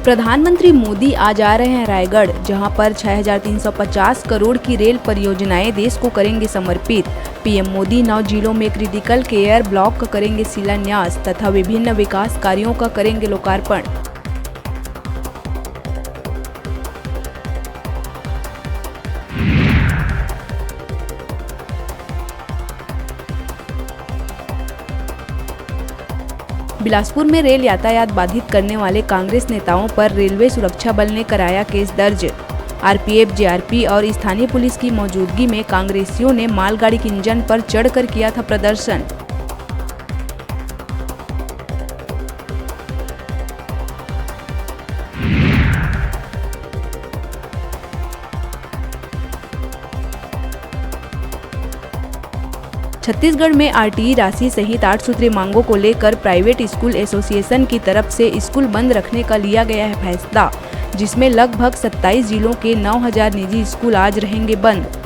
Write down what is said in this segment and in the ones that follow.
प्रधानमंत्री मोदी आज आ रहे हैं रायगढ़, जहां पर 6,350 करोड़ की रेल परियोजनाएं देश को करेंगे समर्पित। पीएम मोदी 9 जिलों में क्रिटिकल केयर ब्लॉक का करेंगे शिलान्यास तथा विभिन्न विकास कार्यों का करेंगे लोकार्पण। बिलासपुर में रेल यातायात बाधित करने वाले कांग्रेस नेताओं पर रेलवे सुरक्षा बल ने कराया केस दर्ज। आरपीएफ, जेआरपी और स्थानीय पुलिस की मौजूदगी में कांग्रेसियों ने मालगाड़ी के इंजन पर चढ़कर किया था प्रदर्शन। छत्तीसगढ़ में आरटीई राशि सहित 8 सूत्रीय मांगों को लेकर प्राइवेट स्कूल एसोसिएशन की तरफ से स्कूल बंद रखने का लिया गया है फैसला, जिसमें लगभग 27 जिलों के 9,000 निजी स्कूल आज रहेंगे बंद।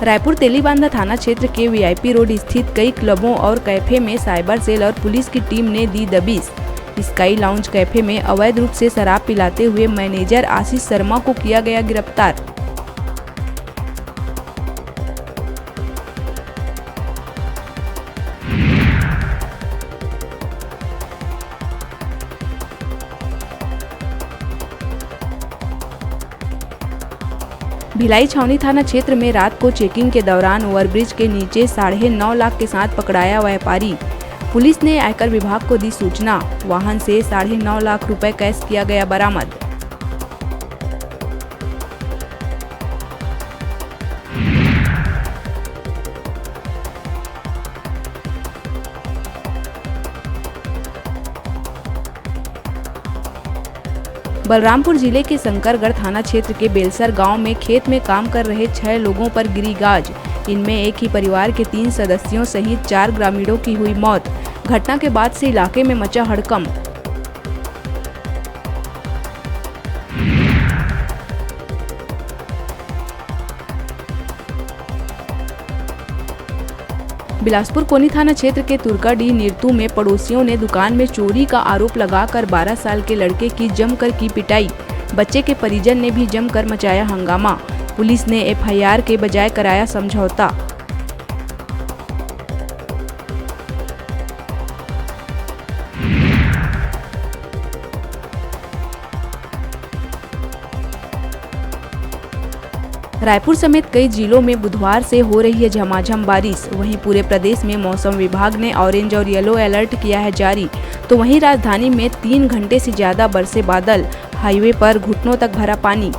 रायपुर तेलीबांधा थाना क्षेत्र के वीआईपी रोड स्थित कई क्लबों और कैफे में साइबर सेल और पुलिस की टीम ने दी दबिश। स्काई लाउंज कैफे में अवैध रूप से शराब पिलाते हुए मैनेजर आशीष शर्मा को किया गया गिरफ्तार। भिलाई छावनी थाना क्षेत्र में रात को चेकिंग के दौरान ओवरब्रिज के नीचे 9.5 लाख के साथ पकड़ाया व्यापारी। पुलिस ने आयकर विभाग को दी सूचना। वाहन से 9.5 लाख रुपए कैश किया गया बरामद। बलरामपुर जिले के शंकरगढ़ थाना क्षेत्र के बेलसर गांव में खेत में काम कर रहे 6 लोगों पर गिरी गाज। इनमें एक ही परिवार के 3 सदस्यों सहित 4 ग्रामीणों की हुई मौत। घटना के बाद से इलाके में मचा हड़कंप। बिलासपुर कोनी थाना क्षेत्र के तुर्काडीह निरतू में पड़ोसियों ने दुकान में चोरी का आरोप लगाकर 12 साल के लड़के की जमकर की पिटाई। बच्चे के परिजन ने भी जमकर मचाया हंगामा। पुलिस ने एफआईआर के बजाय कराया समझौता। रायपुर समेत कई जिलों में बुधवार से हो रही है झमाझम बारिश। वहीं पूरे प्रदेश में मौसम विभाग ने ऑरेंज और येलो अलर्ट किया है जारी। तो वहीं राजधानी में 3 घंटे से ज्यादा बरसे बादल। हाईवे पर घुटनों तक भरा पानी।